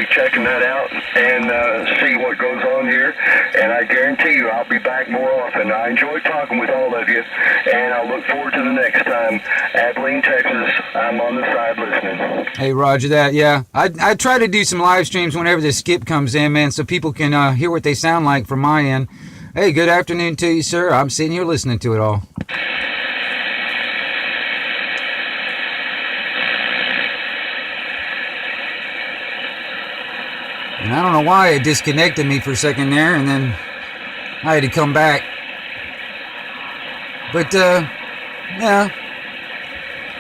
be checking that out and see what goes on here. And I guarantee you I'll be back more often. I enjoy talking with all of you, and I look forward to the next time. Abilene, Texas, I'm on the side listening. Hey, roger that. Yeah, I try to do some live streams whenever the skip comes in, man, so people can hear what they sound like from my end. Hey, good afternoon to you, sir. I'm sitting here listening to it all. And I don't know why it disconnected me for a second there, and then I had to come back. But, yeah.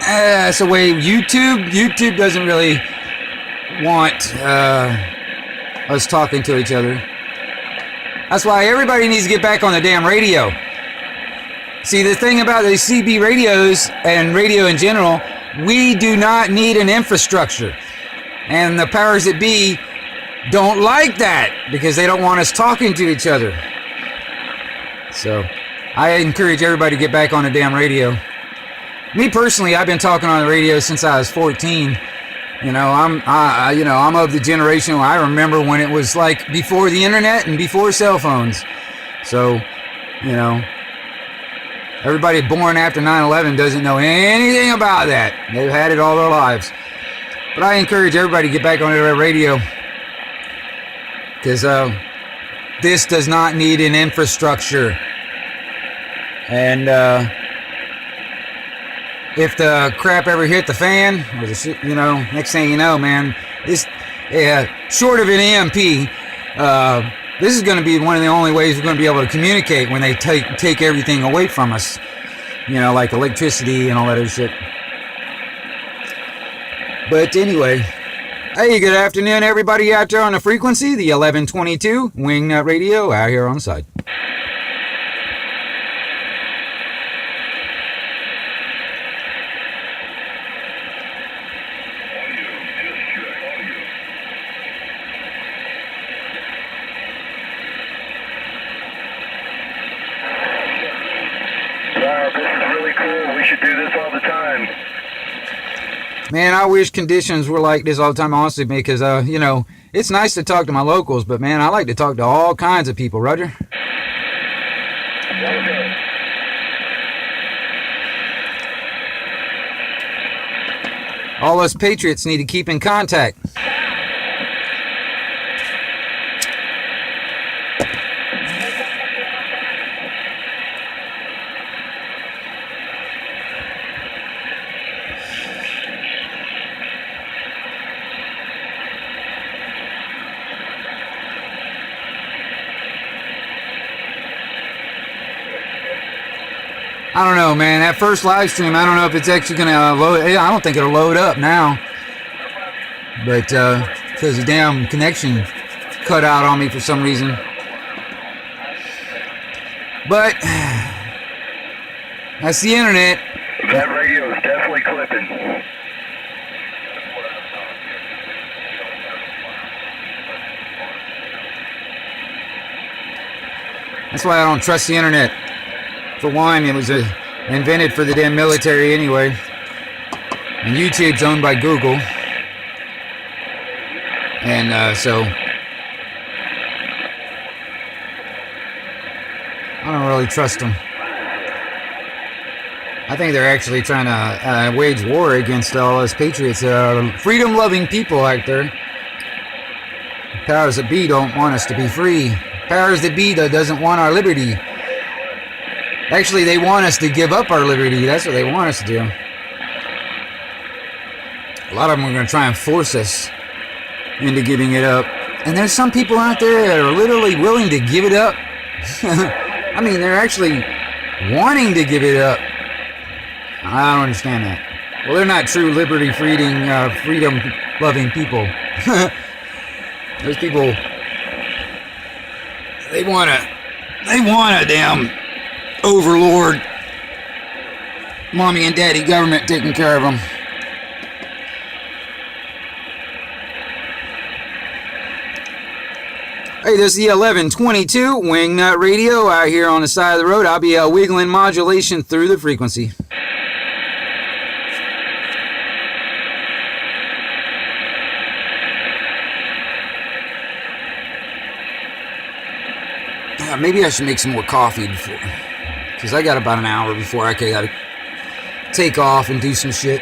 That's the way YouTube doesn't really want us talking to each other. That's why everybody needs to get back on the damn radio. See, the thing about the CB radios and radio in general, we do not need an infrastructure. And the powers that be don't like that because they don't want us talking to each other. So I encourage everybody to get back on the damn radio. Me personally, I've been talking on the radio since I was 14. You know, I'm of the generation where I remember when it was like before the internet and before cell phones. So, you know, everybody born after 9/11 doesn't know anything about that. They've had it all their lives. But I encourage everybody to get back on the radio. Because this does not need an infrastructure. And if the crap ever hit the fan, or the shit, you know, next thing you know, man, this, short of an EMP, this is going to be one of the only ways we're going to be able to communicate when they take everything away from us. You know, like electricity and all that other shit. But anyway... Hey, good afternoon, everybody out there on the frequency, the 1122 Wingnut Radio out here on the side. Wow, this is really cool. We should do this all the time. Man, I wish conditions were like this all the time, honestly, because, you know, it's nice to talk to my locals, but, man, I like to talk to all kinds of people, Roger. Okay. All us patriots need to keep in contact. I don't know, man. That first live stream, I don't know if it's actually going to load. I don't think it'll load up now. But because the damn connection cut out on me for some reason. But that's the internet. That radio is definitely clipping. That's why I don't trust the internet. For one, it was invented for the damn military anyway. And YouTube's owned by Google. And so I don't really trust them. I think they're actually trying to wage war against all us patriots, freedom-loving people out there. Powers that be don't want us to be free. Powers that be that doesn't want our liberty. Actually, they want us to give up our liberty. That's what they want us to do. A lot of them are going to try and force us into giving it up. And there's some people out there that are literally willing to give it up. I mean, they're actually wanting to give it up. I don't understand that. Well, they're not true liberty, freedom-loving people. Those people, they want a damn overlord, mommy and daddy government taking care of them. Hey, this is the 1122 Wingnut Radio out here on the side of the road. I'll be wiggling modulation through the frequency. Maybe I should make some more coffee before, because I got about an hour before I gotta take off and do some shit.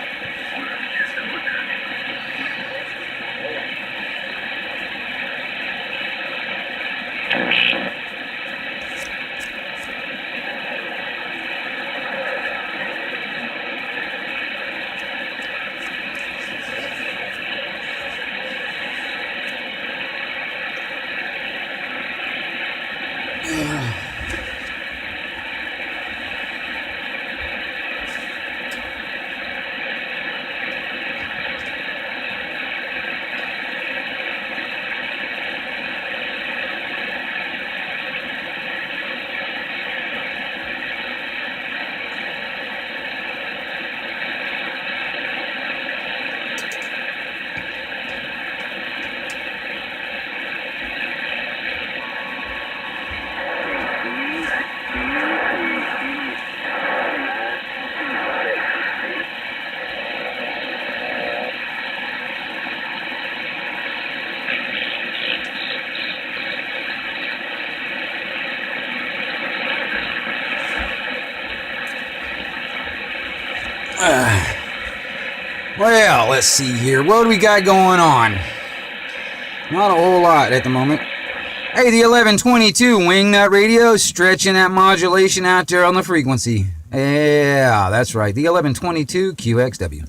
Well, let's see here. What do we got going on? Not a whole lot at the moment. Hey, the 1122 Wingnut Radio, stretching that modulation out there on the frequency. Yeah, that's right. The 1122 QXW.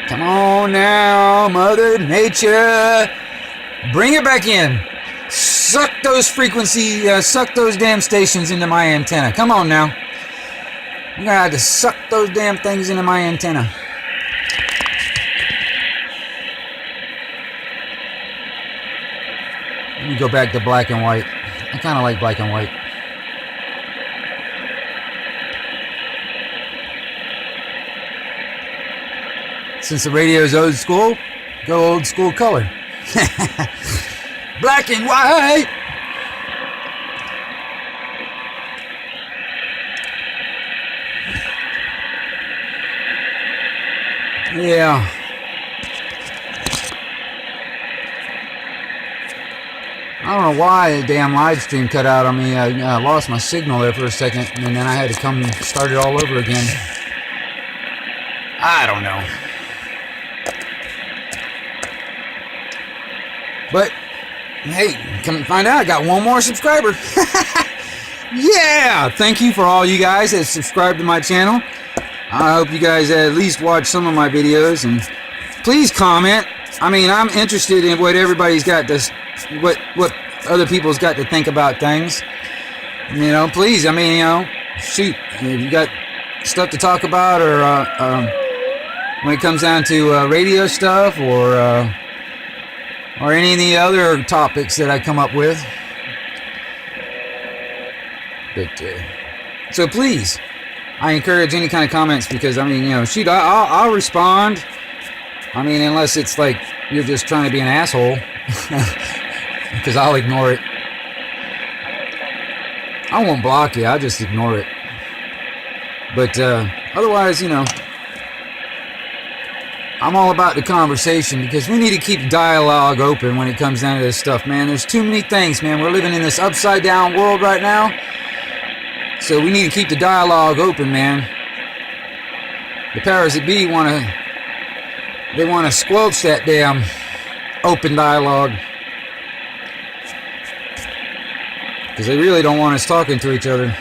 Come on now, Mother Nature. Bring it back in. Suck those suck those damn stations into my antenna. Come on now. I'm gonna have to suck those damn things into my antenna. Let me go back to black and white. I kind of like black and white. Since the radio is old school, go old school color. Black and white. Yeah. I don't know why the damn live stream cut out on me. I lost my signal there for a second, and then I had to come start it all over again. I don't know. But, hey, come and find out, I got one more subscriber. Yeah! Thank you for all you guys that subscribe to my channel. I hope you guys at least watch some of my videos, and please comment. I mean, I'm interested in what everybody's got to, what other people's got to think about things. You know, please, I mean, you know, shoot, if you got stuff to talk about, or when it comes down to radio stuff, or any of the other topics that I come up with. But, so please, I encourage any kind of comments, because, I mean, you know, shoot, I'll respond. I mean, unless it's like you're just trying to be an asshole, because I'll ignore it. I won't block you, I'll just ignore it. But, otherwise, you know, I'm all about the conversation, because we need to keep dialogue open when it comes down to this stuff, man. There's too many things, man. We're living in this upside down world right now. So we need to keep the dialogue open, man. The powers that be want to squelch that damn open dialogue. Because they really don't want us talking to each other.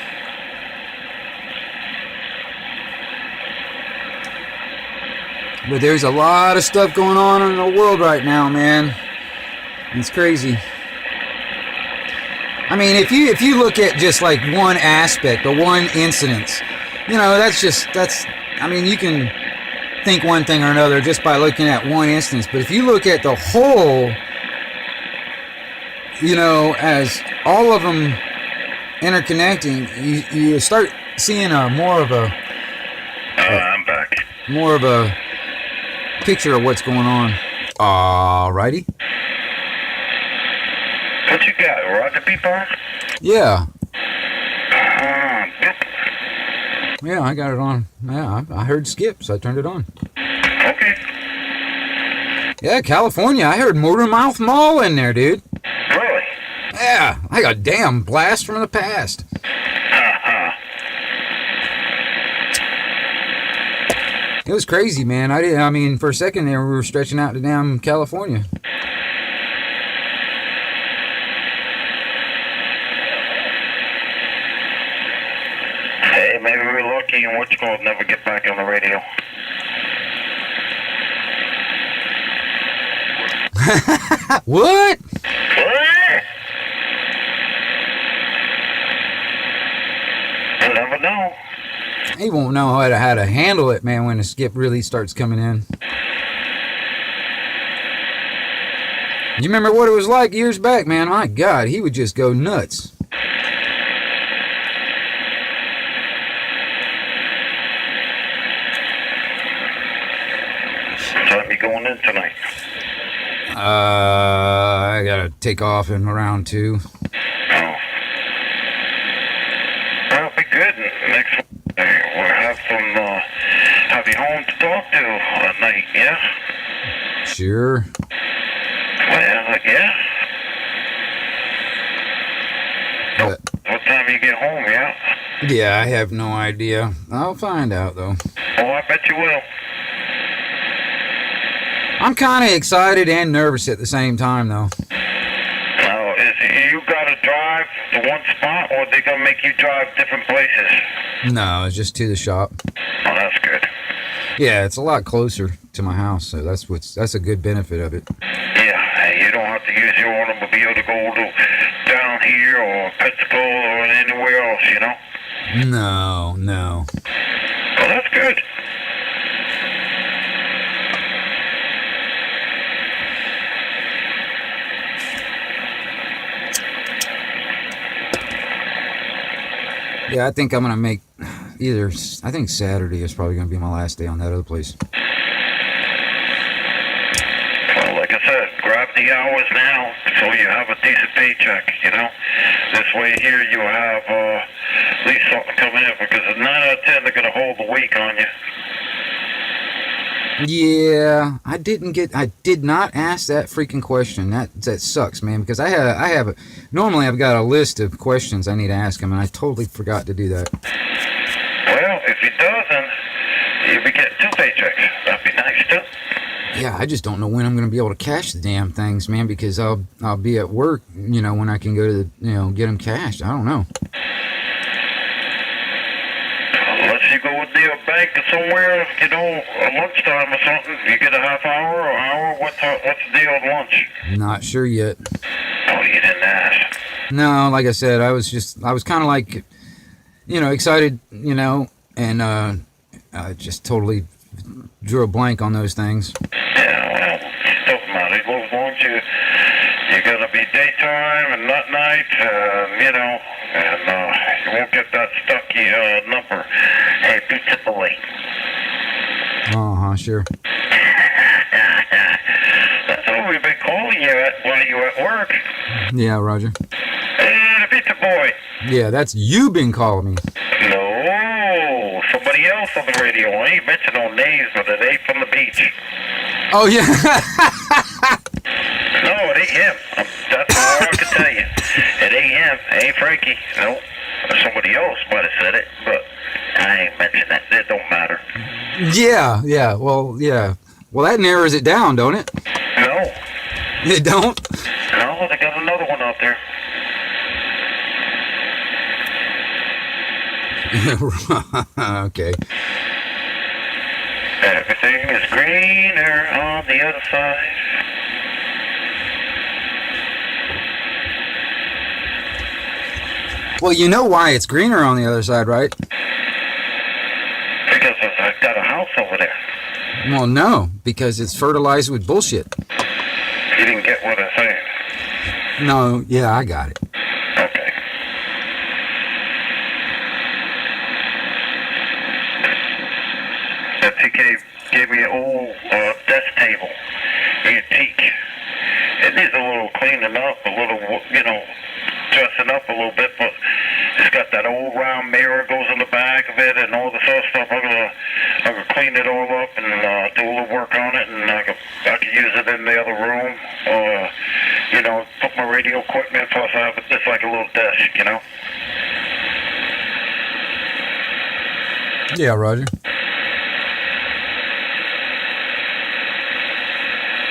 But there's a lot of stuff going on in the world right now, man. It's crazy. I mean, if you look at just like one aspect or one incident, you know, I mean, you can think one thing or another just by looking at one instance. But if you look at the whole, you know, as all of them interconnecting, you start seeing more of a I'm back. More of a picture of what's going on. Alrighty. What you got? Roger people? Yeah. Yeah, I got it on. Yeah, I heard Skip, so I turned it on. Okay. Yeah, California. I heard Motormouth Mall in there, dude. Really? Yeah, like a damn blast from the past. It was crazy, man. I mean, for a second there, we were stretching out to damn California. Hey, maybe we're lucky and what's called never get back on the radio. What? What? You never know. He won't know how to handle it, man, when the Skip really starts coming in. You remember what it was like years back, man? My God, he would just go nuts. What time you going in tonight? I gotta take off in around 2. Oh. Well, it'll be good next week. We'll have you home to talk to at night, yeah? Sure. Well, yeah. But, What time you get home, yeah? yeah, I have no idea. I'll find out, though. Oh, I bet you will. I'm kind of excited and nervous at the same time, though. Now, you gotta drive to one spot, or they gonna make you drive different places? No, it's just to the shop. Oh, that's good. Yeah, it's a lot closer to my house, so that's a good benefit of it. Yeah, and you don't have to use your automobile to go to down here or Pensacola or anywhere else, you know? No. Well, that's good. Yeah, I think I'm gonna make I think Saturday is probably gonna be my last day on that other place. Well, like I said, grab the hours now so you have a decent paycheck, you know? This way here you have at least something coming in, because 9 out of 10 they're going to hold the week on you. Yeah, I did not ask that freaking question. That sucks, man, because normally I've got a list of questions I need to ask him, and I totally forgot to do that. Well, if he doesn't, you'll be getting 2 paychecks. That'd be nice too. Yeah, I just don't know when I'm going to be able to cash the damn things, man, because I'll be at work, you know, when I can go to get them cashed. I don't know. Unless you go with the bank or somewhere, you know, at lunchtime or something, you get a half hour or hour. What's the deal at lunch? Not sure yet. Oh, you didn't ask. No, like I said, I was kind of like, excited, and I just totally drew a blank on those things. Yeah, well, doesn't matter. As long as you're going to be daytime and not night, and you won't get that stucky number. Hey, pizza boy. Sure. That's what we've been calling you while you were at work. Yeah, Roger. Hey, the pizza boy. Yeah, that's you been calling me. No, somebody else on the radio. I ain't mentioned no names, but it ain't from the beach. Oh, yeah. No, it ain't him. That's all I can tell you. It ain't him. It ain't Frankie. No. Somebody else might have said it, but I ain't mentioned that. It don't matter. Yeah. Well, yeah. Well, that narrows it down, don't it? No. It don't? No, they got another one out there. Okay. Everything is greener on the other side. Well, you know why it's greener on the other side, right? Because I've got a house over there. Well, no, because it's fertilized with bullshit. You didn't get what I'm saying. No, yeah, I got it. Okay. Betsy gave me an old desk table, antique. It needs a little cleaning up, a little, dressing up a little bit, but It's got that old round mirror goes in the back of it and all this other stuff. I'm gonna clean it all up and do a little work on it, and I could use it in the other room. You know, put my radio equipment. Plus, I have it's like a little desk. You know. Yeah, Roger.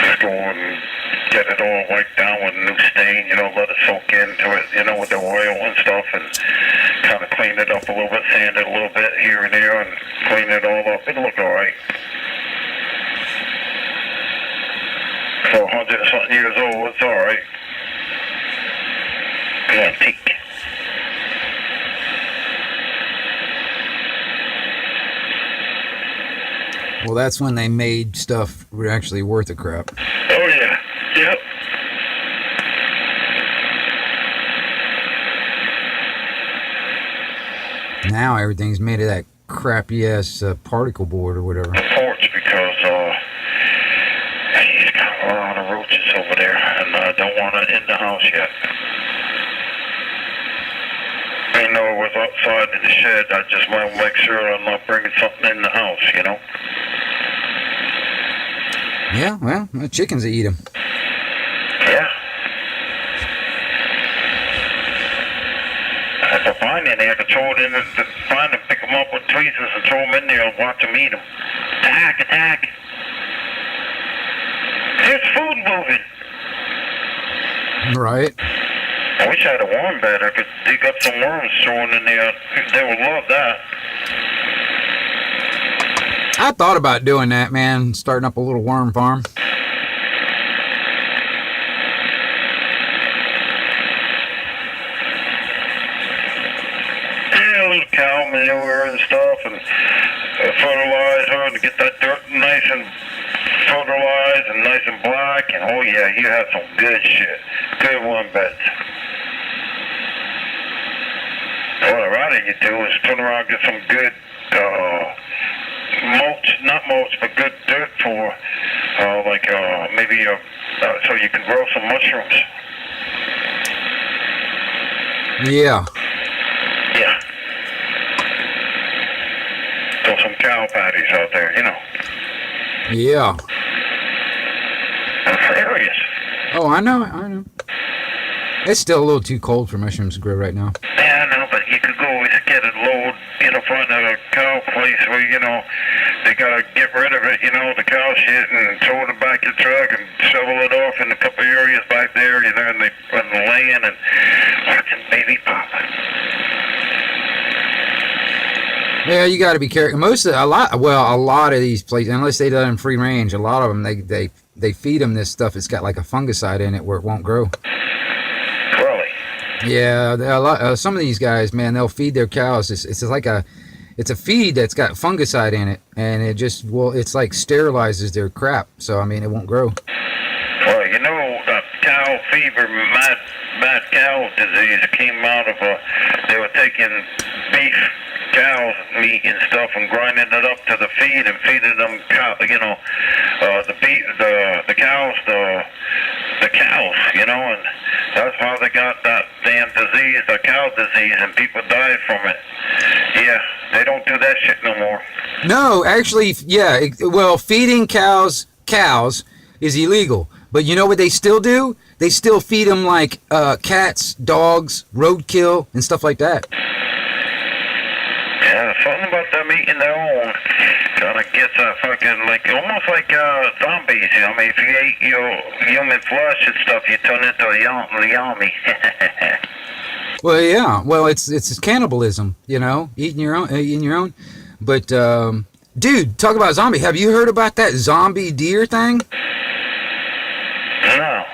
Just go and get it all wiped down with a new stain, you know, let it soak into it, you know, with the oil and stuff, and kind of clean it up a little bit, sand it a little bit here and there, and clean it all up. It'll look all right. For 100 and something years old, it's all right. Antique. Well, that's when they made stuff actually worth a crap. Oh, yeah. Yep. Now everything's made of that crappy ass particle board or whatever. The porch, because he's got a lot of roaches over there, and I don't want it in the house yet. I know it was outside in the shed. I just want to make sure I'm not bringing something in the house, you know? Yeah, well, the chickens eat them. Yeah. If I find any, I can throw it in and find them, pick them up with tweezers and throw them in there and watch them eat them. Attack, attack. There's food moving. Right. I wish I had a worm bed. I could dig up some worms, throw them in there. They would love that. I thought about doing that, man, starting up a little worm farm. Yeah, a little cow manure and stuff, and fertilizer, and get that dirt nice and fertilized and nice and black, and oh yeah, you have some good shit. Good worm beds. What I'd rather you do is turn around and get some good mulch, not mulch, but good dirt for, maybe so you can grow some mushrooms. Yeah. Yeah. Throw some cow patties out there, you know. Yeah. I'm serious. Oh, I know. It's still a little too cold for mushrooms to grow right now. Yeah, I know, but you could always get it load in the front of a cow place where, you know, they gotta get rid of it, you know, the cow shit, and throw it in the back of the truck and shovel it off in a couple areas back there, you know, and they run the land and watching baby pop. Yeah, you got to be careful. A lot of these places, unless they do it in free range, a lot of them they feed them this stuff. It's got like a fungicide in it where it won't grow. Really? Yeah, some of these guys, man, they'll feed their cows. It's a feed that's got fungicide in it, and it's like sterilizes their crap. So I mean, it won't grow. Well, you know, the cow fever, mad cow disease came out of they were taking beef cows meat and stuff and grinding it up to the feed and feeding them the cows, you know, and that's how they got that damn disease, the cow disease, and people died from it. Yeah, they don't do that shit no more. No, actually, yeah. Well, feeding cows is illegal. But you know what they still do? They still feed them like cats, dogs, roadkill, and stuff like that. Yeah, something about them eating their own kind of gets almost like zombies. You know, I mean, if you ate your human flesh and stuff, you turn into a zombie. Well, yeah. Well, it's cannibalism. You know, eating your own. But dude, talk about zombie. Have you heard about that zombie deer thing? No.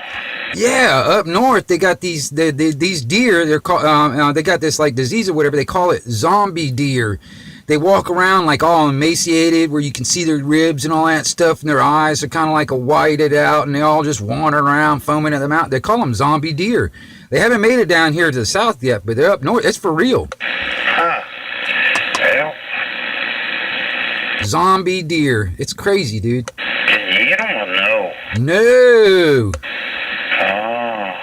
Yeah, up north they got these deer. They're called. They got this like disease or whatever. They call it zombie deer. They walk around like all emaciated, where you can see their ribs and all that stuff, and their eyes are kind of like a whited out, and they all just wander around foaming at the mouth. They call them zombie deer. They haven't made it down here to the south yet, but they're up north. It's for real. Huh. Well. Zombie deer. It's crazy, dude. Can you eat them or no? No. Oh.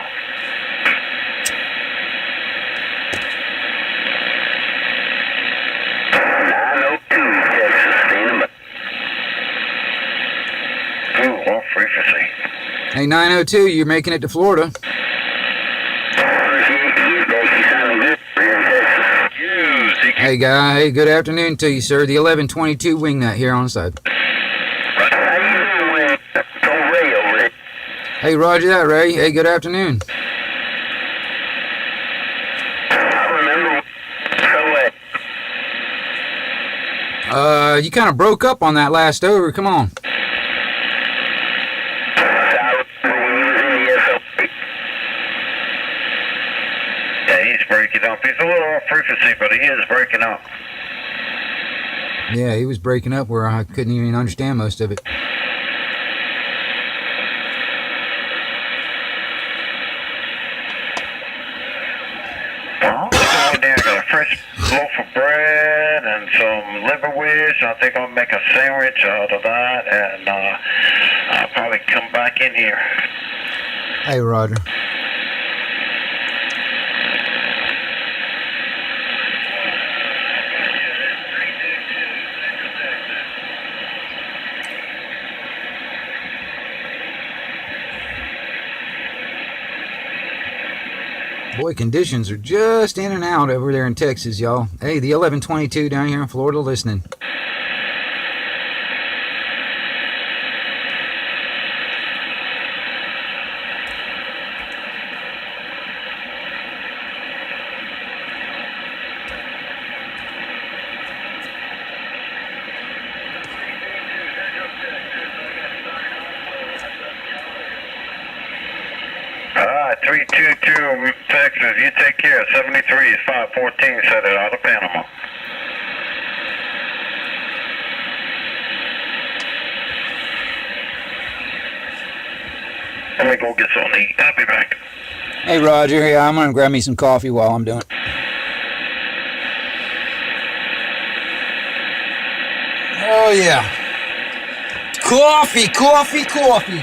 frequency. Hey, 902, you're making it to Florida. Hey, guy. Hey, good afternoon to you, sir. The 1122 Wingnut here on the side. Hey, roger that, Ray. Hey, good afternoon. You kind of broke up on that last over. Come on. Yeah, he's breaking up. He's a little off frequency, but he is breaking up. Yeah, he was breaking up where I couldn't even understand most of it. Well, I got a fresh loaf of bread and some liverwurst. I think I'll make a sandwich out of that, and I'll probably come back in here. Hey, Roger. Boy, conditions are just in and out over there in Texas, y'all. Hey, the 1122 down here in Florida listening. All right, 322 Texas, you take care. 73 is 514, set it out of Panama. Let me go get something to eat. I'll be back. Hey, Roger. Yeah, I'm going to grab me some coffee while I'm doing it. Oh, yeah. Coffee, coffee, coffee.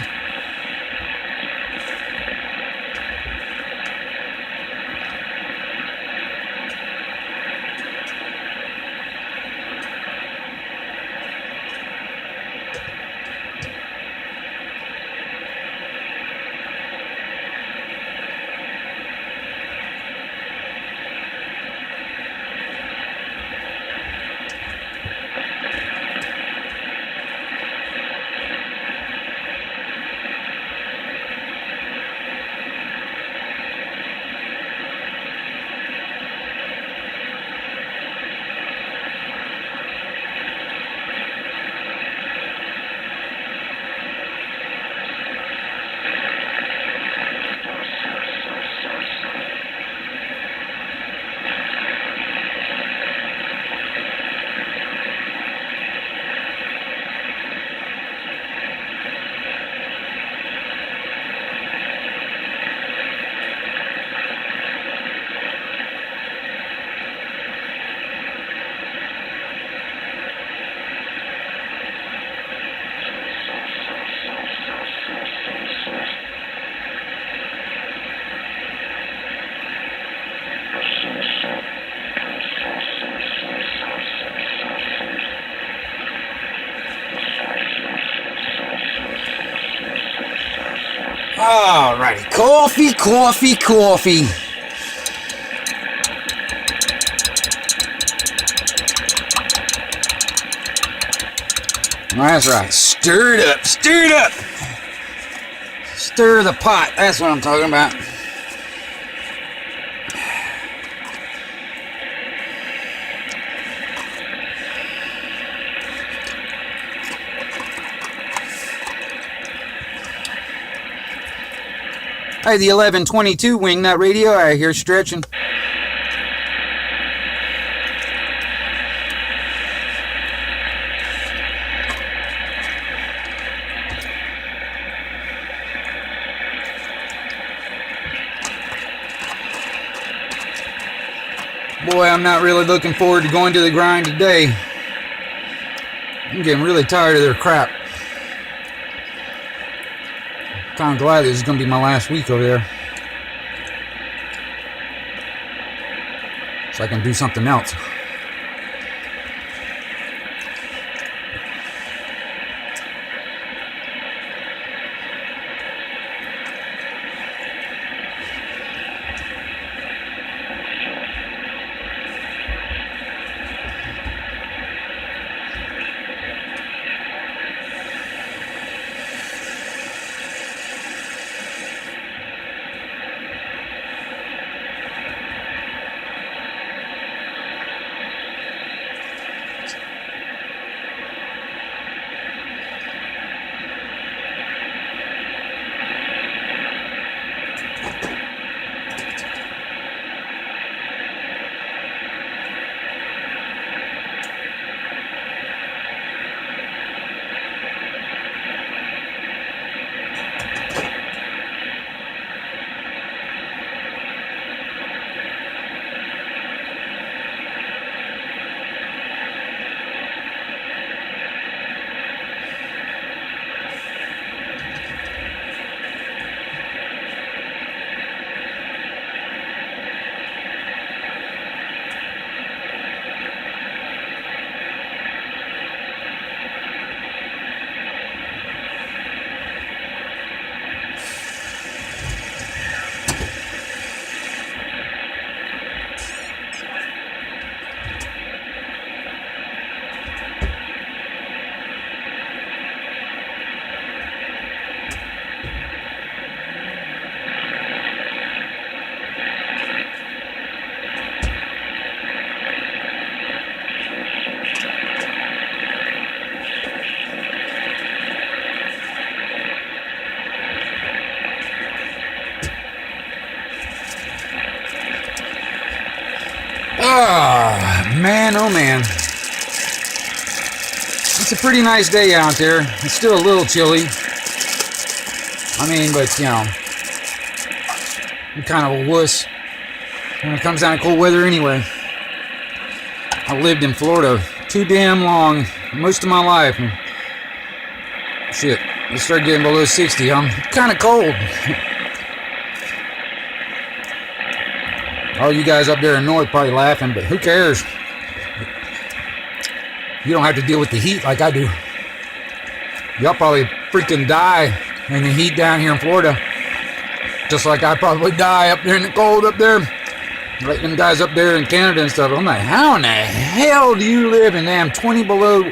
Alrighty, coffee, coffee, coffee. That's right, stir it up, stir it up. Stir the pot, that's what I'm talking about. Hey, the 1122 Wingnut Radio, I hear stretching. Boy, I'm not really looking forward to going to the grind today. I'm getting really tired of their crap. Kind of glad this is going to be my last week over there, so I can do something else. Man, oh man. It's a pretty nice day out there. It's still a little chilly. I mean, but, you know, I'm kind of a wuss when it comes down to cold weather anyway. I lived in Florida too damn long, most of my life. And shit, it started getting below 60. I'm kind of cold. All you guys up there in north probably laughing, but who cares? You don't have to deal with the heat like I do. Y'all probably freaking die in the heat down here in Florida. Just like I probably die up there in the cold up there. Like them guys up there in Canada and stuff. I'm like, how in the hell do you live in damn 20 below?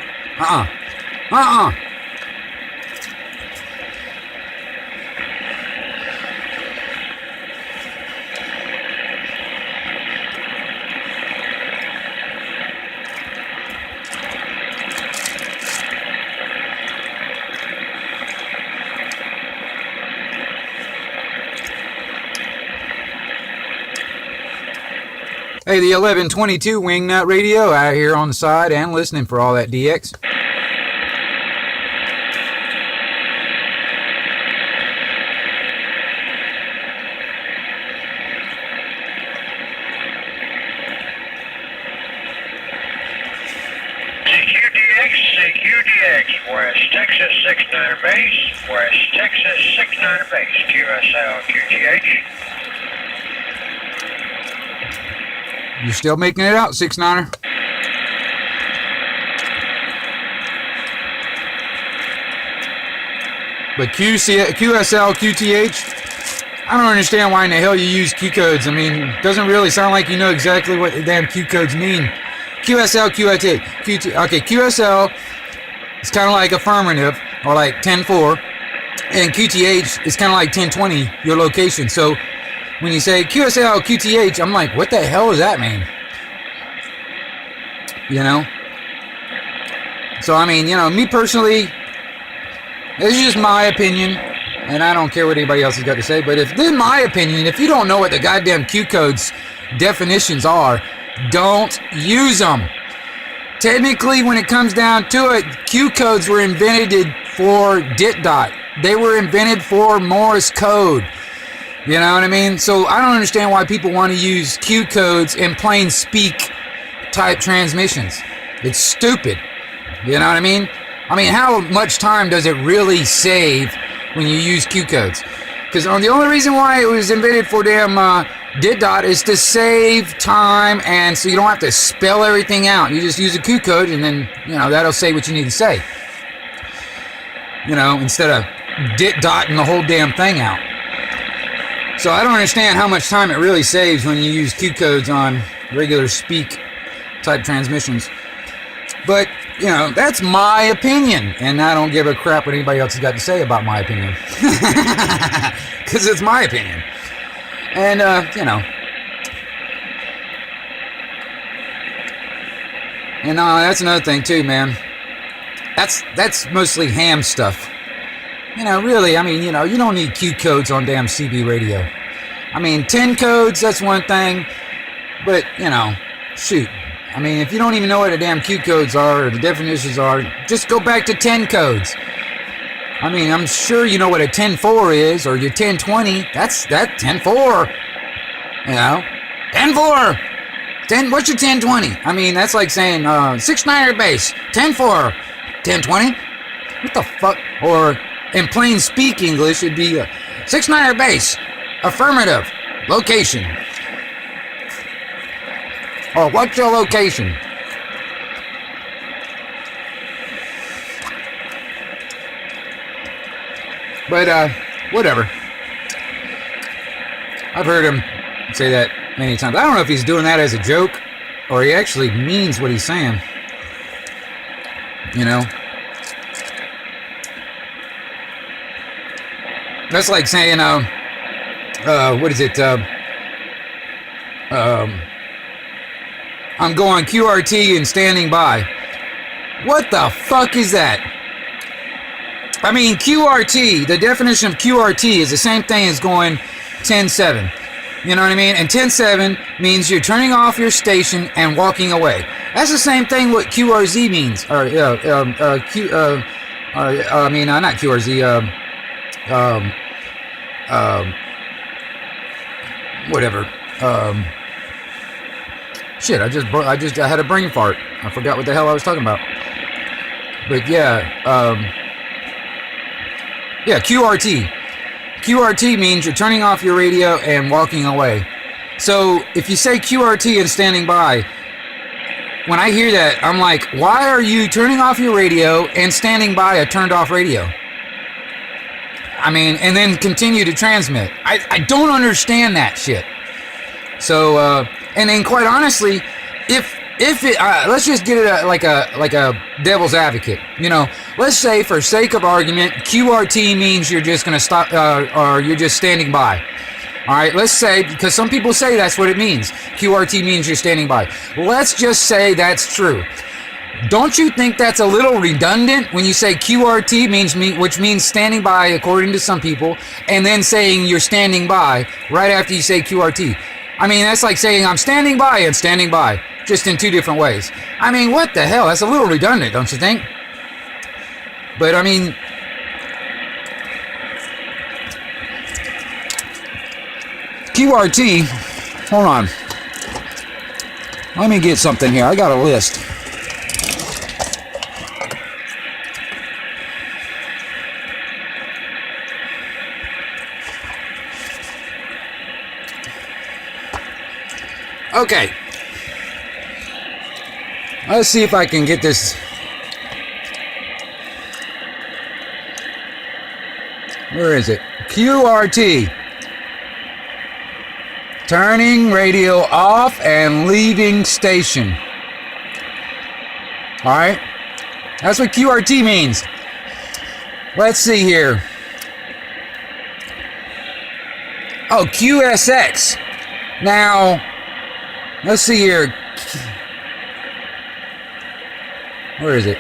Hey, the 1122 Wingnut Radio out here on the side and listening for all that DX. CQDX, West Texas 69er base, West Texas 69er base, QSL, QTH. You still making it out, 6-9er? But QSL, QTH, I don't understand why in the hell you use Q codes. I mean, it doesn't really sound like you know exactly what the damn Q codes mean. QSL, QT. Okay, QSL is kind of like affirmative, or like 10-4, and QTH is kind of like 10-20, your location. So when you say QSL, QTH, I'm like, what the hell does that mean? You know? So, I mean, you know, me personally, this is just my opinion, and I don't care what anybody else has got to say, but if this is my opinion, if you don't know what the goddamn Q codes definitions are, don't use them. Technically, when it comes down to it, Q codes were invented for DIT dot. They were invented for Morse code. You know what I mean? So I don't understand why people want to use Q codes in plain speak type transmissions. It's stupid. You know what I mean? I mean, how much time does it really save when you use Q codes? Because the only reason why it was invented for damn DIT dot is to save time, and so you don't have to spell everything out. You just use a Q code, and then, you know, that'll say what you need to say. You know, instead of DIT dotting the whole damn thing out. So I don't understand how much time it really saves when you use Q codes on regular speak type transmissions. But, you know, that's my opinion, and I don't give a crap what anybody else has got to say about my opinion. Because it's my opinion. And, you know. And that's another thing too, man. That's mostly ham stuff. You know, really, I mean, you know, you don't need Q codes on damn CB radio. I mean, 10 codes, that's one thing. But, you know, shoot. I mean, if you don't even know what the damn Q codes are or the definitions are, just go back to 10 codes. I mean, I'm sure you know what a 10-4 is, or your 10-20. That's 10-4. You know? 10-4. What's your 10-20? I mean, that's like saying 6-9er base. 10-4. 10-20? What the fuck? Or in plain speak English, it'd be 6-9er base. Affirmative. Location. Or what's your location? But, whatever. I've heard him say that many times. I don't know if he's doing that as a joke or he actually means what he's saying. You know? That's like saying, what is it? I'm going QRT and standing by. What the fuck is that? I mean, QRT, the definition of QRT is the same thing as going 10-7. You know what I mean? And 10-7 means you're turning off your station and walking away. That's the same thing what QRZ means. Or not QRZ. Whatever. Shit, I had a brain fart. I forgot what the hell I was talking about. But QRT. QRT means you're turning off your radio and walking away. So if you say QRT and standing by, when I hear that, I'm like, why are you turning off your radio and standing by a turned off radio? I mean, and then continue to transmit. I don't understand that shit. So, and then quite honestly, if it, let's just get it like a devil's advocate. You know, let's say for sake of argument, QRT means you're just gonna stop, or you're just standing by. All right, let's say, because some people say that's what it means. QRT means you're standing by. Let's just say that's true. Don't you think that's a little redundant when you say QRT which means standing by according to some people, and then saying you're standing by right after you say QRT? I mean, that's like saying I'm standing by and standing by, just in two different ways. I mean, what the hell? That's a little redundant, don't you think? But I mean, QRT, hold on. Let me get something here. I got a list. Okay. Let's see if I can get this. Where is it? QRT. Turning radio off and leaving station. Alright? That's what QRT means. Let's see here. Oh, QSX. Now, let's see here. Where is it?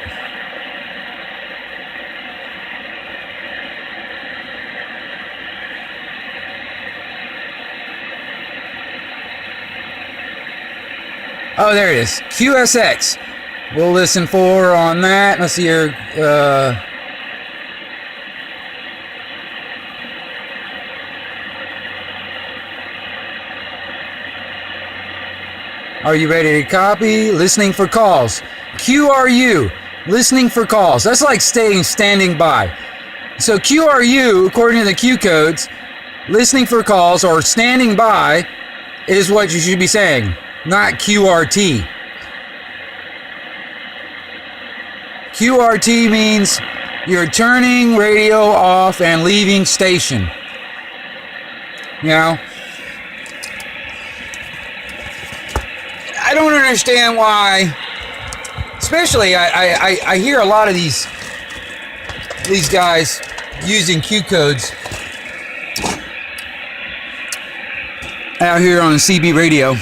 Oh, there it is. QSX. We'll listen for on that. Let's see here. Are you ready to copy? Listening for calls. QRU. Listening for calls. That's like standing by. So QRU, according to the Q codes, listening for calls or standing by is what you should be saying. Not QRT. QRT means you're turning radio off and leaving station. You know? I don't understand why, especially I hear a lot of these guys using Q codes out here on the CB radio.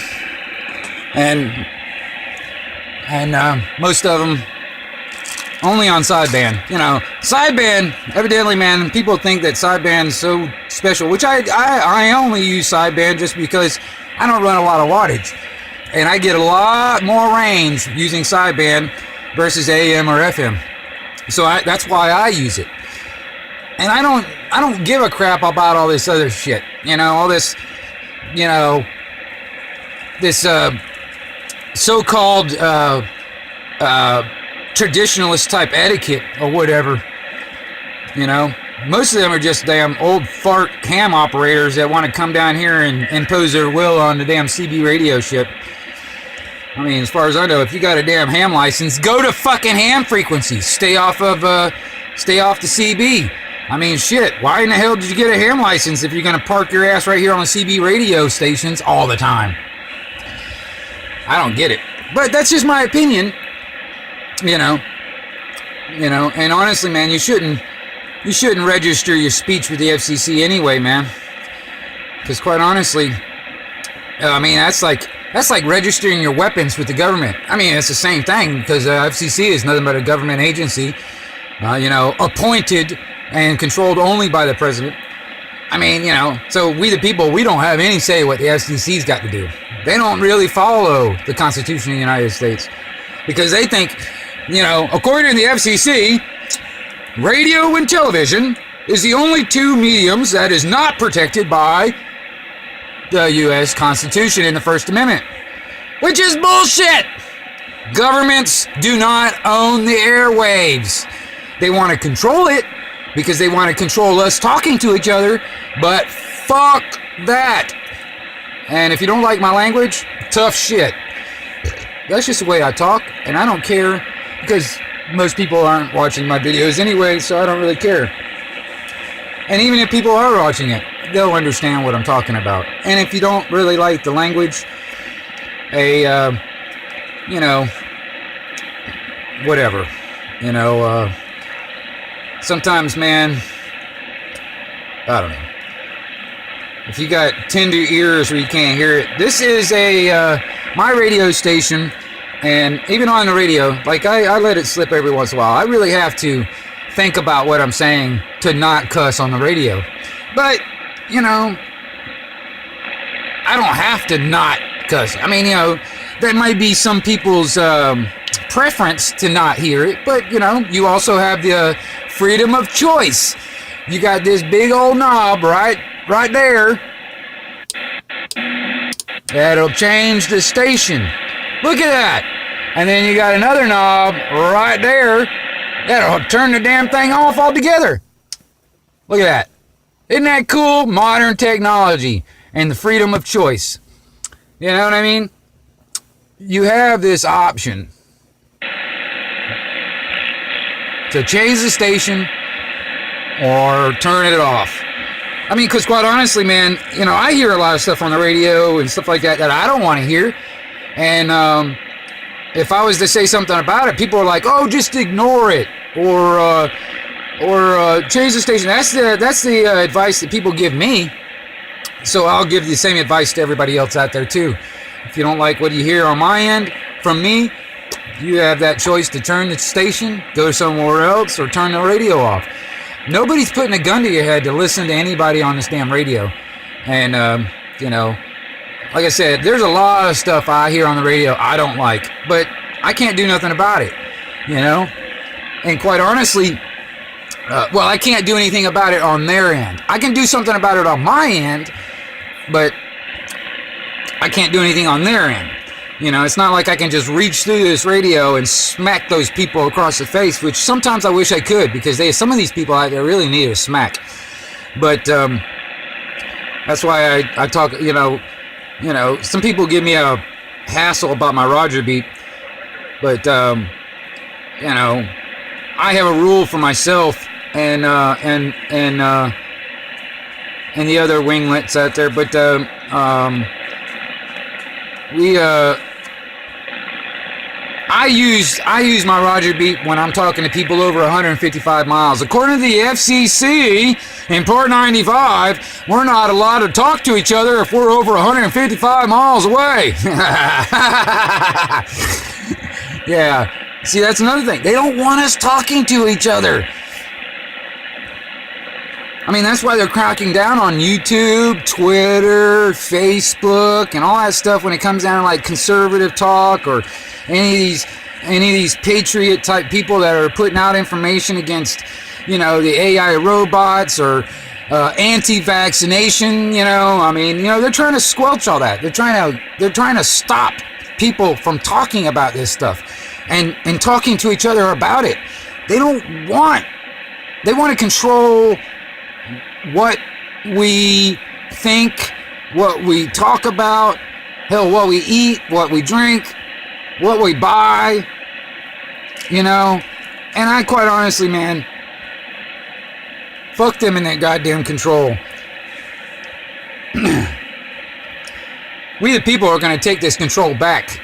And most of them only on sideband. You know, sideband, evidently, man, people think that sideband is so special, which I only use sideband just because I don't run a lot of wattage. And I get a lot more range using sideband versus AM or FM. So that's why I use it. And I don't give a crap about all this other shit. You know, all this, you know, this so-called traditionalist type etiquette or whatever. You know, most of them are just damn old fart ham operators that want to come down here and impose their will on the damn CB radio ship. I mean, as far as I know, if you got a damn ham license, go to fucking ham frequencies. Stay off the CB. I mean, shit, why in the hell did you get a ham license if you're going to park your ass right here on the CB radio stations all the time? I don't get it. But that's just my opinion. You know, and honestly, man, you shouldn't register your speech with the FCC anyway, man. Because quite honestly, I mean, that's like registering your weapons with the government. I mean, it's the same thing because FCC is nothing but a government agency, you know, appointed and controlled only by the president. I mean, you know, so we the people, we don't have any say what the FCC's got to do. They don't really follow the Constitution of the United States. because they think, according to the FCC, radio and television is the only two mediums that is not protected by the U.S. Constitution in the First Amendment, which is bullshit. Governments do not own the airwaves. They want to control it because they want to control us talking to each other, but fuck that. And if you don't like my language, tough shit. That's just the way I talk, and I don't care because most people aren't watching my videos anyway, so I don't really care. And even if people are watching it, they'll understand what I'm talking about. And if you don't really like the language, whatever. Sometimes, man, I don't know. If you got tender ears where you can't hear it, this is my radio station, and even on the radio, like I let it slip every once in a while. I really have to think about what I'm saying to not cuss on the radio. But, I don't have to not cuss. I mean, that might be some people's preference to not hear it, but, you also have the freedom of choice. You got this big old knob right there. That'll change the station. Look at that. And then you got another knob right there. That'll turn the damn thing off altogether. Look at that. Isn't that cool? Modern technology and the freedom of choice. You know what I mean? You have this option to change the station or turn it off. I mean, because quite honestly, man, I hear a lot of stuff on the radio and stuff like that I don't want to hear. And if I was to say something about it, people are like, "Oh, just ignore it," or change the station. That's the advice that people give me. So I'll give the same advice to everybody else out there too. If you don't like what you hear on my end from me, you have that choice to turn the station, go somewhere else, or turn the radio off. Nobody's putting a gun to your head to listen to anybody on this damn radio. And, like I said, there's a lot of stuff I hear on the radio I don't like, but I can't do nothing about it, And quite honestly, I can't do anything about it on their end. I can do something about it on my end, but I can't do anything on their end. It's not like I can just reach through this radio and smack those people across the face, which sometimes I wish I could, because some of these people out there really need a smack. But that's why I talk, some people give me a hassle about my Roger beat, but, I have a rule for myself and the other winglets out there, but I use my Roger beat when I'm talking to people over 155 miles. According to the FCC in Port 95, we're not allowed to talk to each other if we're over 155 miles away. Yeah. See, that's another thing. They don't want us talking to each other. I mean, that's why they're cracking down on YouTube, Twitter, Facebook, and all that stuff when it comes down to like conservative talk or any of these patriot type people that are putting out information against, the AI robots or anti-vaccination. They're trying to squelch all that. They're trying to stop people from talking about this stuff and talking to each other about it. They want to control what we think, what we talk about, hell, what we eat, what we drink, what we buy, and I quite honestly, man, fuck them in that goddamn control. We the people are going to take this control back,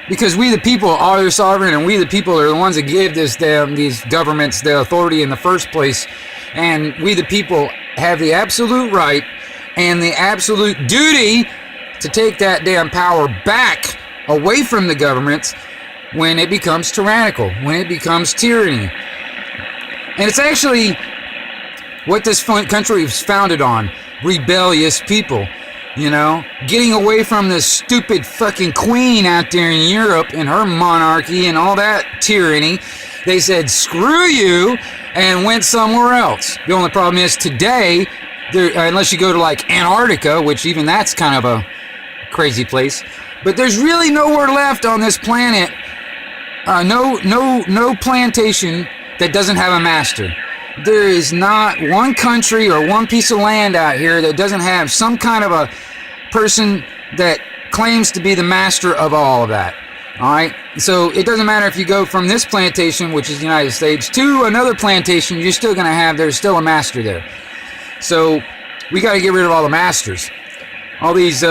because we the people are sovereign, and we the people are the ones that give these governments the authority in the first place, and we the people have the absolute right and the absolute duty to take that damn power back away from the governments when it becomes tyrannical, when it becomes tyranny. And it's actually what this country is founded on: rebellious people. You know, getting away from this stupid fucking queen out there in Europe and her monarchy and all that tyranny. They said, screw you, and went somewhere else. The only problem is today, unless you go to like Antarctica, which even that's kind of a crazy place, but there's really nowhere left on this planet, no plantation that doesn't have a master. There is not one country or one piece of land out here that doesn't have some kind of a person that claims to be the master of all of that. All right, so it doesn't matter if you go from this plantation, which is the United States, to another plantation, you're still going to have, there's still a master there. So we got to get rid of all the masters. All these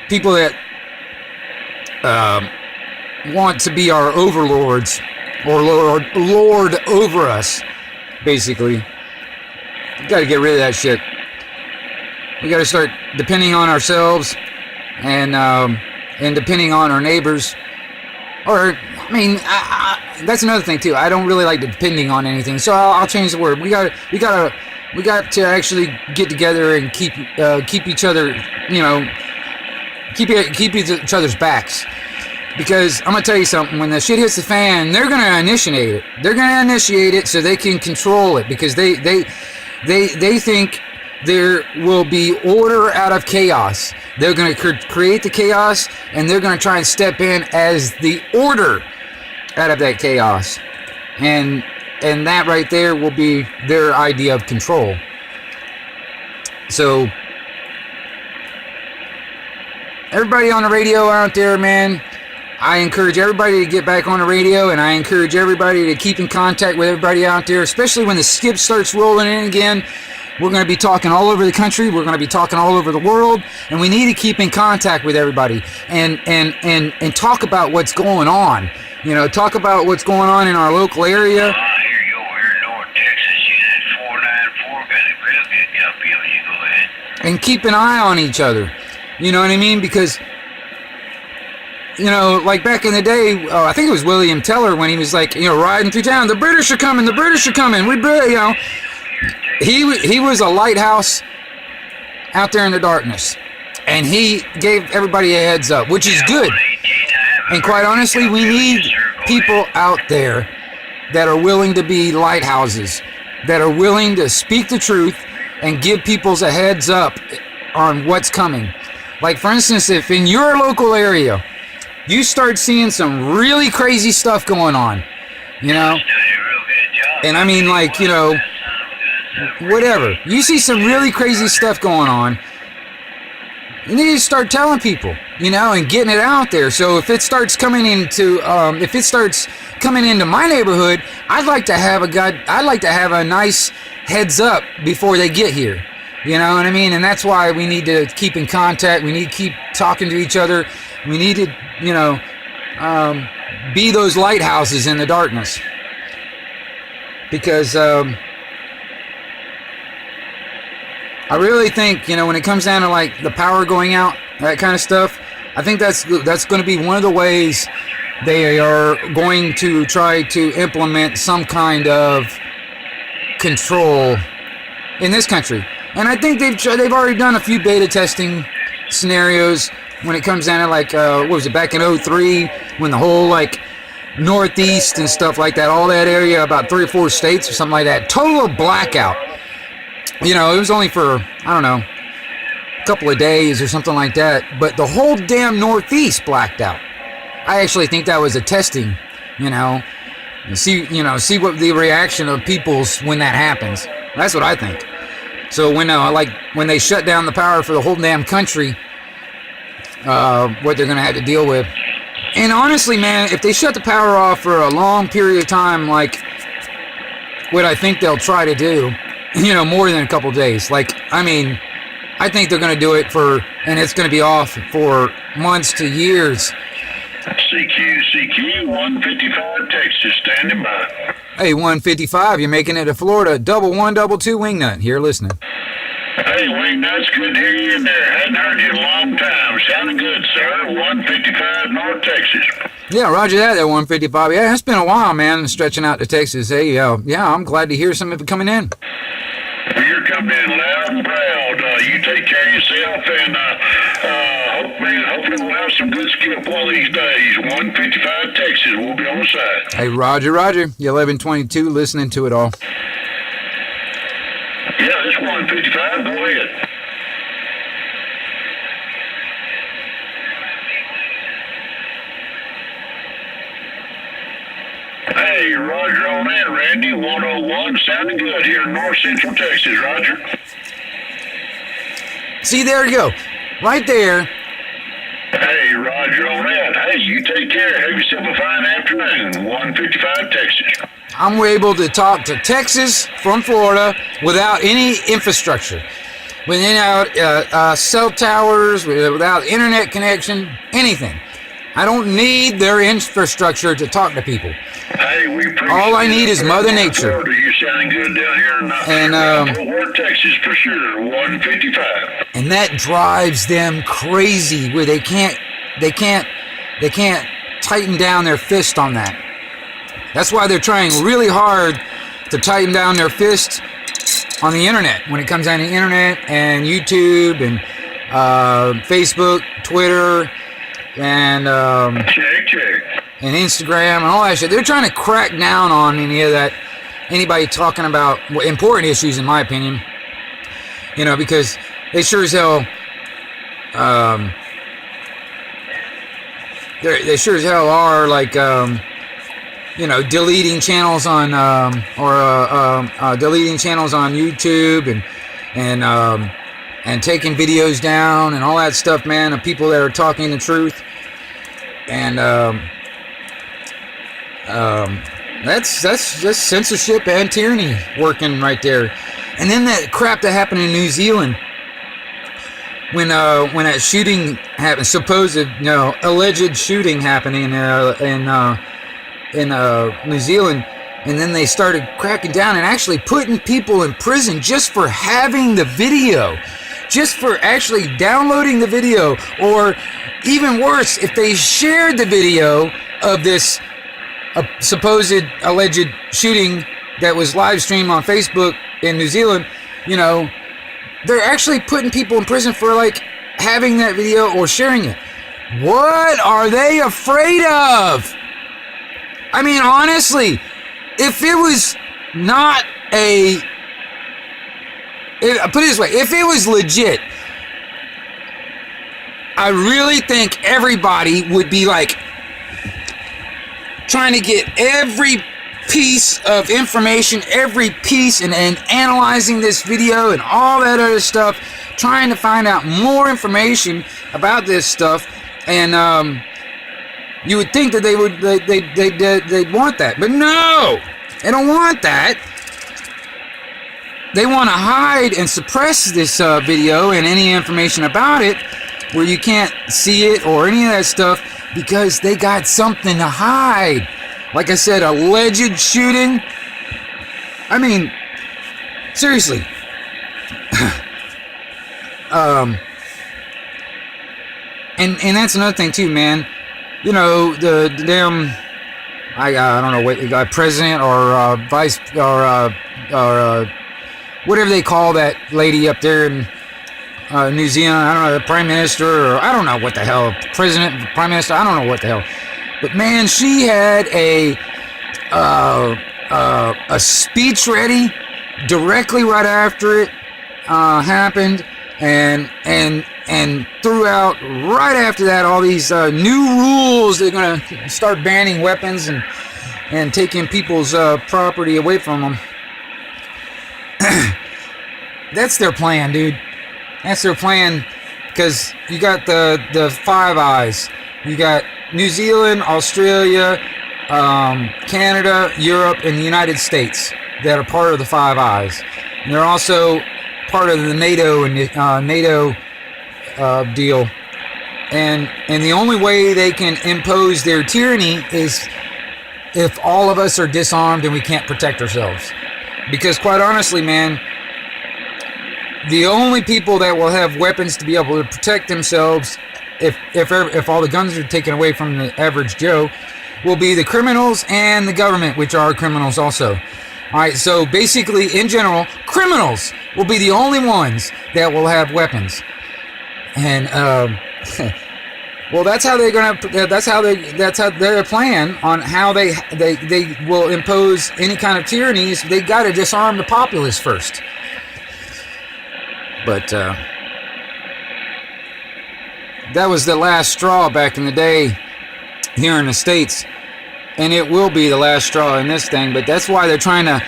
people that want to be our overlords or lord over us, basically. We got to get rid of that shit. We got to start depending on ourselves and depending on our neighbors. Or, I mean, that's another thing too. I don't really like depending on anything, so I'll change the word. We got to actually get together and keep each other, you know, keep each other's backs. Because I'm gonna tell you something. When the shit hits the fan, they're gonna initiate it. They're gonna initiate it so they can control it. Because they think there will be order out of chaos. They're going to create the chaos, and they're going to try and step in as the order out of that chaos. And that right there will be their idea of control. So, everybody on the radio out there, man, I encourage everybody to get back on the radio, and I encourage everybody to keep in contact with everybody out there, especially when the skip starts rolling in again. We're going to be talking all over the country. We're going to be talking all over the world, and we need to keep in contact with everybody and talk about what's going on. You know, talk about what's going on in our local area. I hear you over here in North Texas. You had 494 got a real good guppy on you. Go ahead. And keep an eye on each other. You know what I mean? Because, you know, like back in the day, I think it was William Teller when he was like, you know, riding through town. The British are coming. The British are coming. You know. He was a lighthouse out there in the darkness, and he gave everybody a heads up, which is good. And quite honestly, we need people out there that are willing to be lighthouses, that are willing to speak the truth and give people's a heads up on what's coming. Like, for instance, if in your local area you start seeing some really crazy stuff going on, you know, and I mean, like, you know, whatever. You see some really crazy stuff going on, you need to start telling people, you know, and getting it out there. So if it starts coming into my neighborhood, I'd like to have a nice heads up before they get here. You know what I mean? And that's why we need to keep in contact. We need to keep talking to each other. We need to, you know, be those lighthouses in the darkness. Because I really think, you know, when it comes down to like the power going out, that kind of stuff, I think that's going to be one of the ways they are going to try to implement some kind of control in this country. And I think they've already done a few beta testing scenarios when it comes down to like what was it, back in 2003 when the whole like Northeast and stuff like that, all that area, about 3 or 4 states or something like that, total blackout. You know, it was only for, I don't know, a couple of days or something like that, but the whole damn Northeast blacked out. I actually think that was a testing, you know, see what the reaction of people's when that happens. That's what I think. So when they shut down the power for the whole damn country, what they're gonna have to deal with. And honestly, man, if they shut the power off for a long period of time, like what I think they'll try to do, you know, more than a couple days. Like, I mean, I think they're going to do it and it's going to be off for months to years. CQ 155 Texas, standing by. Hey, 155, you're making it to Florida. 112 Wingnut here listening. Hey, Wingnut's good to hear you in there. Hadn't heard you in a long time. Sounding good, sir. 155 North Texas. Yeah, roger that 155. Yeah, it's been a while, man, stretching out to Texas. Hey, yeah, I'm glad to hear some of it coming in. You're coming in loud and proud. you take care of yourself, and hopefully we'll have some good skip one of these days. 155 Texas, we'll be on the side. Hey, Roger. You 1122, listening to it all. Yeah, it's 155. Go ahead. Hey, Roger on that, Randy. 101, sounding good here in North Central Texas, Roger. See, there you go. Right there. Hey, Roger on that. Hey, you take care. Have yourself a fine afternoon. 155 Texas. I'm able to talk to Texas from Florida without any infrastructure. Without cell towers, without internet connection, anything. I don't need their infrastructure to talk to people. Hey, we appreciate all I need is Mother Nature. Florida. You're sounding good down here in Fort Worth, Texas, for sure. 155. And that drives them crazy, where they can't tighten down their fist on that. That's why they're trying really hard to tighten down their fist on the internet. When it comes down to the internet and YouTube and Facebook, Twitter, and and Instagram and all that shit. They're trying to crack down on any of that. Anybody talking about important issues, in my opinion. You know, because they sure as hell, they sure as hell are like, deleting channels on deleting channels on YouTube and taking videos down and all that stuff, man, of people that are talking the truth. And that's just censorship and tyranny working right there. And then that crap that happened in New Zealand when that shooting happened, supposed alleged shooting happening in New Zealand, and then they started cracking down and actually putting people in prison just for having the video, just for actually downloading the video, or even worse, if they shared the video of this supposed alleged shooting that was live streamed on Facebook in New Zealand, they're actually putting people in prison for like having that video or sharing it. What are they afraid of? I mean, honestly, if it was not put it this way, if it was legit, I really think everybody would be like trying to get every piece of information, every piece, and analyzing this video and all that other stuff, trying to find out more information about this stuff. And you would think that they'd want that, but no, they don't want that. They want to hide and suppress this video and any information about it, where you can't see it or any of that stuff, because they got something to hide. Like I said, alleged shooting. I mean, seriously. And that's another thing too, man. The damn, I don't know what president or vice or whatever they call that lady up there in New Zealand. I don't know, the prime minister, or I don't know what the hell, president, prime minister. I don't know what the hell. But man, she had a speech ready directly right after it happened, and threw out right after that all these new rules. They're gonna start banning weapons and taking people's property away from them. That's their plan, dude. That's their plan, because you got the Five Eyes. You got New Zealand, Australia, Canada, Europe, and the United States that are part of the Five Eyes. And they're also part of the NATO deal. And the only way they can impose their tyranny is if all of us are disarmed and we can't protect ourselves. Because quite honestly, man, the only people that will have weapons to be able to protect themselves, if all the guns are taken away from the average Joe, will be the criminals and the government, which are criminals also. All right, so basically, in general, criminals will be the only ones that will have weapons, and well, that's how they're gonna. That's how their plan on how they will impose any kind of tyranny is they got to disarm the populace first. But that was the last straw back in the day here in the States. And it will be the last straw in this thing, but that's why they're trying to,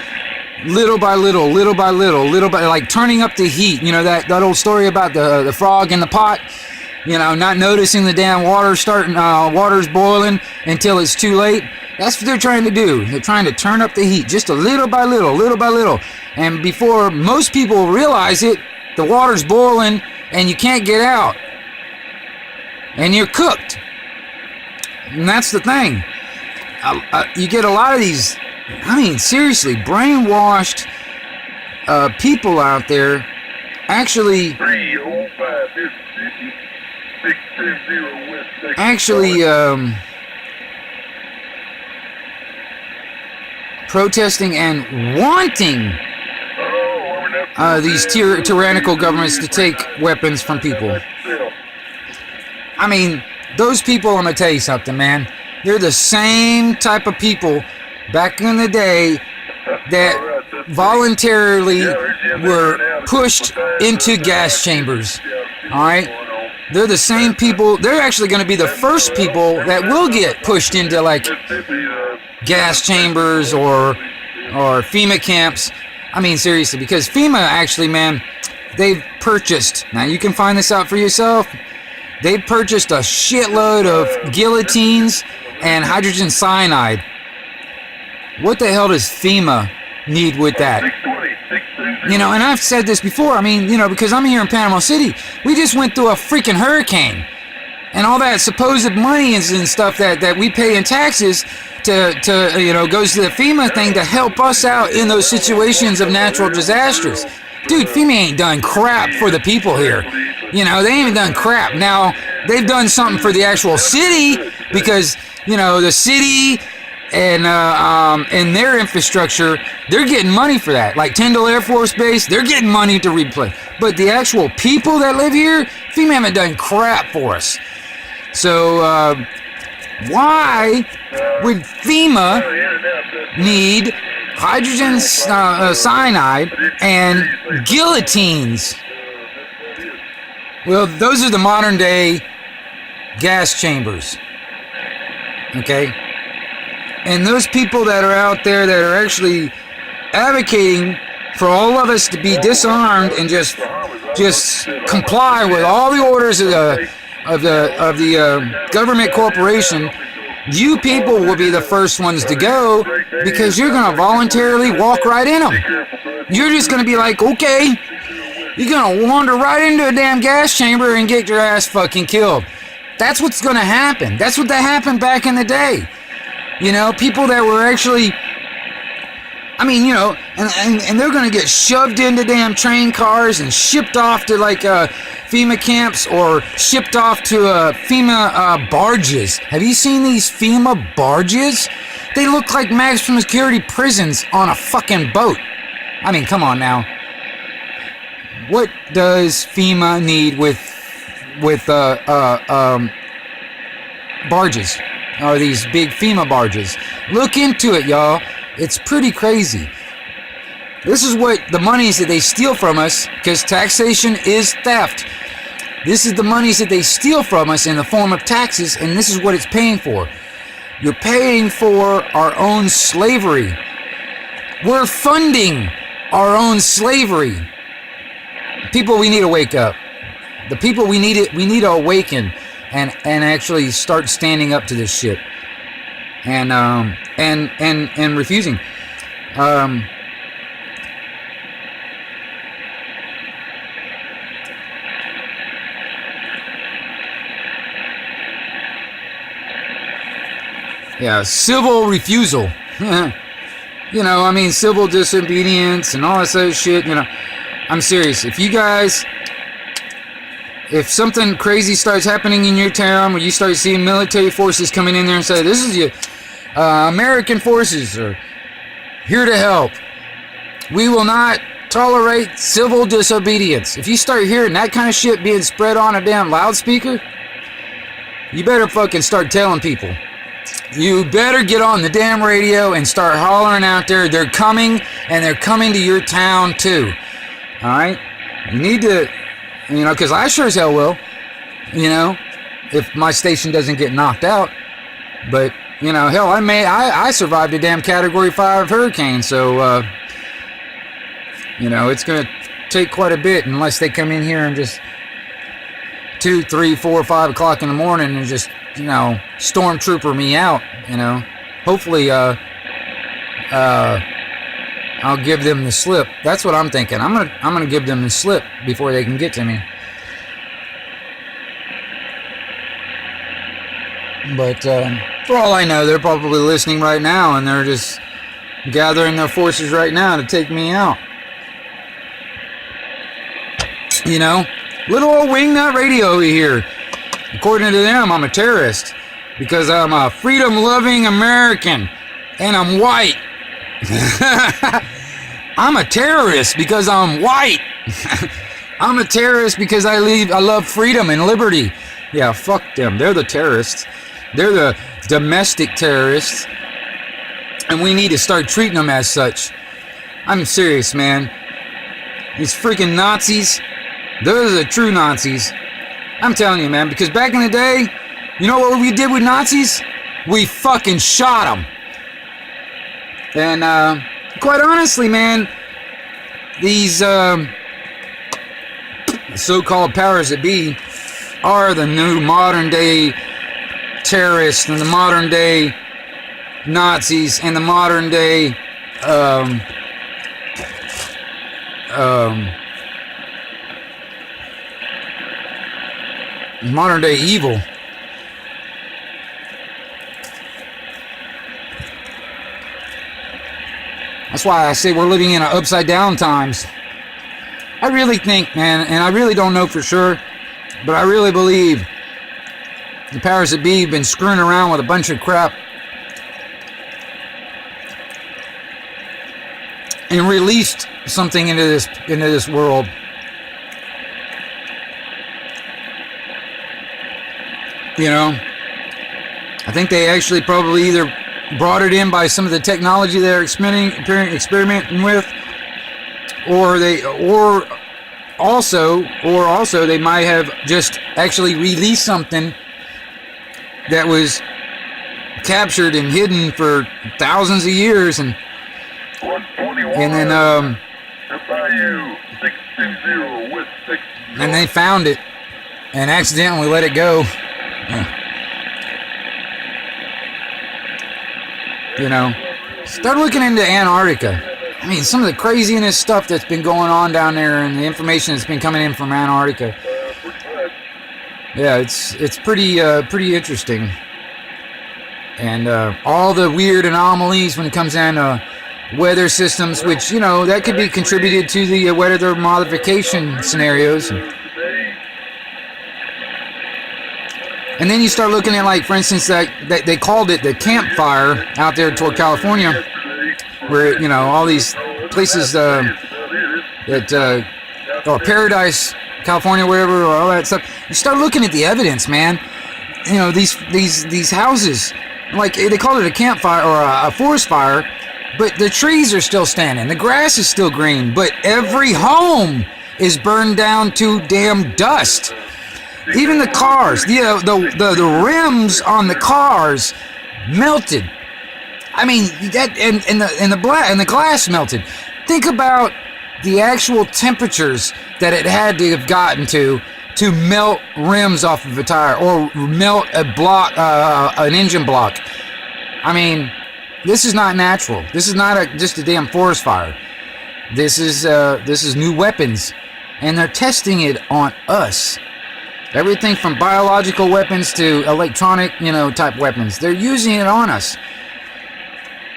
little by little, like turning up the heat. You know that old story about the frog in the pot, you know, not noticing the damn water's boiling until it's too late. That's what they're trying to do. They're trying to turn up the heat just a little by little. And before most people realize it, the water's boiling and you can't get out. And you're cooked. And that's the thing. You get a lot of these, I mean, seriously, brainwashed people out there actually protesting and wanting these tyrannical governments to take weapons from people. I mean, those people, I'm going to tell you something, man. They're the same type of people back in the day that voluntarily were pushed into gas chambers. All right? They're the same people. They're actually going to be the first people that will get pushed into like gas chambers or FEMA camps. I mean, seriously, because FEMA actually, man, they've purchased. Now, you can find this out for yourself. They've purchased a shitload of guillotines and hydrogen cyanide. What the hell does FEMA need with that? You know, and I've said this before. I mean, you know, because I'm here in Panama City, we just went through a freaking hurricane. And all that supposed money and stuff that we pay in taxes to you know, goes to the FEMA thing to help us out in those situations of natural disasters. Dude, FEMA ain't done crap for the people here. You know, they ain't even done crap. Now, they've done something for the actual city because, you know, the city and their infrastructure, they're getting money for that. Like Tyndall Air Force Base, they're getting money to replay. But the actual people that live here, FEMA haven't done crap for us. So, why would FEMA need hydrogen cyanide and guillotines? Well, those are the modern day gas chambers. Okay? And those people that are out there that are actually advocating for all of us to be disarmed and just comply with all the orders of the government corporation, you people will be the first ones to go because you're going to voluntarily walk right in them. You're just going to be like, okay, you're going to wander right into a damn gas chamber and get your ass fucking killed. That's what's going to happen. That's what that happened back in the day. You know, people that were actually, I mean, you know, and they're going to get shoved into damn train cars and shipped off to like FEMA camps or shipped off to FEMA barges. Have you seen these FEMA barges? They look like maximum security prisons on a fucking boat. I mean, come on now. What does FEMA need with barges? Or these big FEMA barges? Look into it, y'all. It's pretty crazy. This is what the monies that they steal from us, because taxation is theft. This is the monies that they steal from us in the form of taxes, and this is what it's paying for. You're paying for our own slavery. We're funding our own slavery. People, we need to wake up. The people we need to awaken and actually start standing up to this shit. And refusing. Yeah, civil refusal. You know, I mean, civil disobedience and all this other shit, you know. I'm serious. If something crazy starts happening in your town where you start seeing military forces coming in there and say, this is your American forces are here to help, We will not tolerate civil disobedience. If you start hearing that kind of shit being spread on a damn loudspeaker, you better fucking start telling people. You better get on the damn radio and start hollering out there. They're coming, and they're coming to your town too. All right? You need to, because I sure as hell will, if my station doesn't get knocked out. But, hell, I survived a damn Category 5 hurricane, so, it's going to take quite a bit unless they come in here and just 2, 3, 4, 5 o'clock in the morning and just, stormtrooper me out, Hopefully, I'll give them the slip. That's what I'm thinking. I'm gonna give them the slip before they can get to me. But for all I know, they're probably listening right now, and they're just gathering their forces right now to take me out. Little old Wingnut Radio over here. According to them, I'm a terrorist because I'm a freedom-loving American and I'm white. I'm a terrorist because I'm white. I'm a terrorist because I love freedom and liberty. Yeah, fuck them. They're the terrorists. They're the domestic terrorists. And we need to start treating them as such. I'm serious, man. These freaking Nazis, those are the true Nazis. I'm telling you, man, because back in the day, you know what we did with Nazis? We fucking shot them. And, quite honestly, man, these, so-called powers that be are the new modern-day terrorists and the modern-day Nazis and the modern-day, modern-day evil. That's why I say we're living in upside-down times. I really think, man, and I really don't know for sure, but I really believe the powers that be have been screwing around with a bunch of crap and released something into this world. I think they actually probably either brought it in by some of the technology they're experimenting with, or also they might have just actually released something that was captured and hidden for thousands of years, and then and they found it and accidentally let it go. Start looking into Antarctica. I mean, some of the craziness stuff that's been going on down there, and the information that's been coming in from Antarctica. Yeah, it's pretty interesting, and all the weird anomalies when it comes down to weather systems, which that could be contributed to the weather modification scenarios. And then you start looking at, like, for instance, that they called it the Camp Fire out there toward California, where, all these places or Paradise, California, wherever, or all that stuff. You start looking at the evidence, man. These houses, like, they called it a campfire or a forest fire, but the trees are still standing. The grass is still green, but every home is burned down to damn dust. Even the cars, the rims on the cars melted. I mean, that and the glass melted. Think about the actual temperatures that it had to have gotten to melt rims off of a tire or melt a block, an engine block. I mean, this is not natural. This is not just a damn forest fire. This is new weapons, and they're testing it on us. Everything from biological weapons to electronic, type weapons. They're using it on us.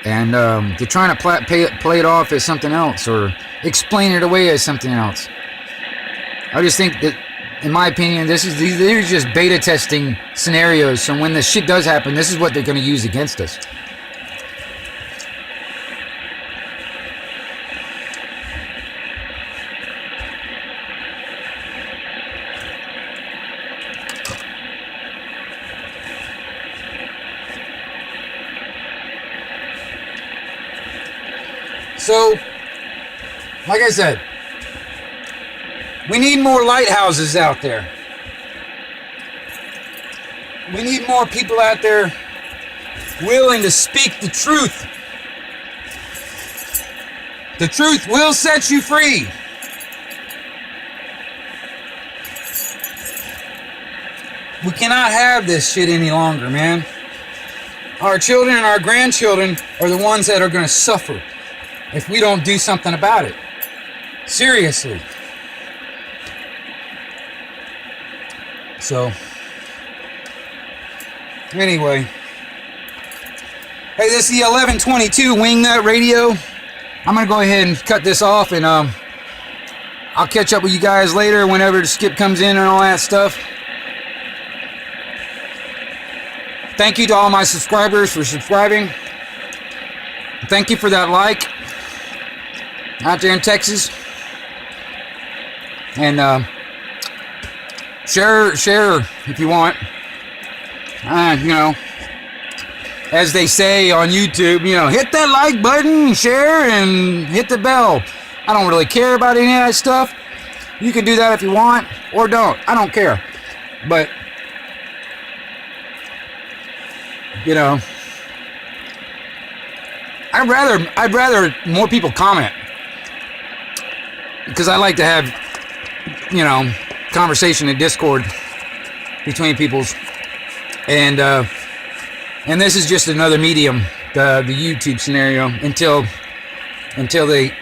And they're trying to play it off as something else or explain it away as something else. I just think that, in my opinion, these are just beta testing scenarios. So when the shit does happen, this is what they're going to use against us. So, like I said, we need more lighthouses out there. We need more people out there willing to speak the truth. The truth will set you free. We cannot have this shit any longer, man. Our children and our grandchildren are the ones that are going to suffer if we don't do something about it. Seriously. So, anyway. Hey, this is the 1122 Wingnut Radio. I'm going to go ahead and cut this off, and I'll catch up with you guys later whenever the skip comes in and all that stuff. Thank you to all my subscribers for subscribing. Thank you for that like out there in Texas. And share if you want. You know, as they say on YouTube, you know, hit that like button, share, and hit the bell. I don't really care about any of that stuff. You can do that if you want, or don't. I don't care. But you know, I'd rather more people comment, because I like to have, you know, conversation and discord between peoples, and this is just another medium, the YouTube scenario, until they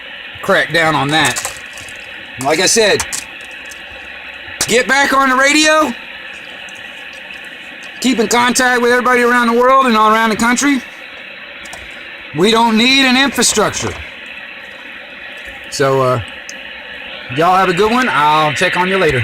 crack down on that. Like I said, get back on the radio. Keep in contact with everybody around the world and all around the country. We don't need an infrastructure. So, y'all have a good one. I'll check on you later.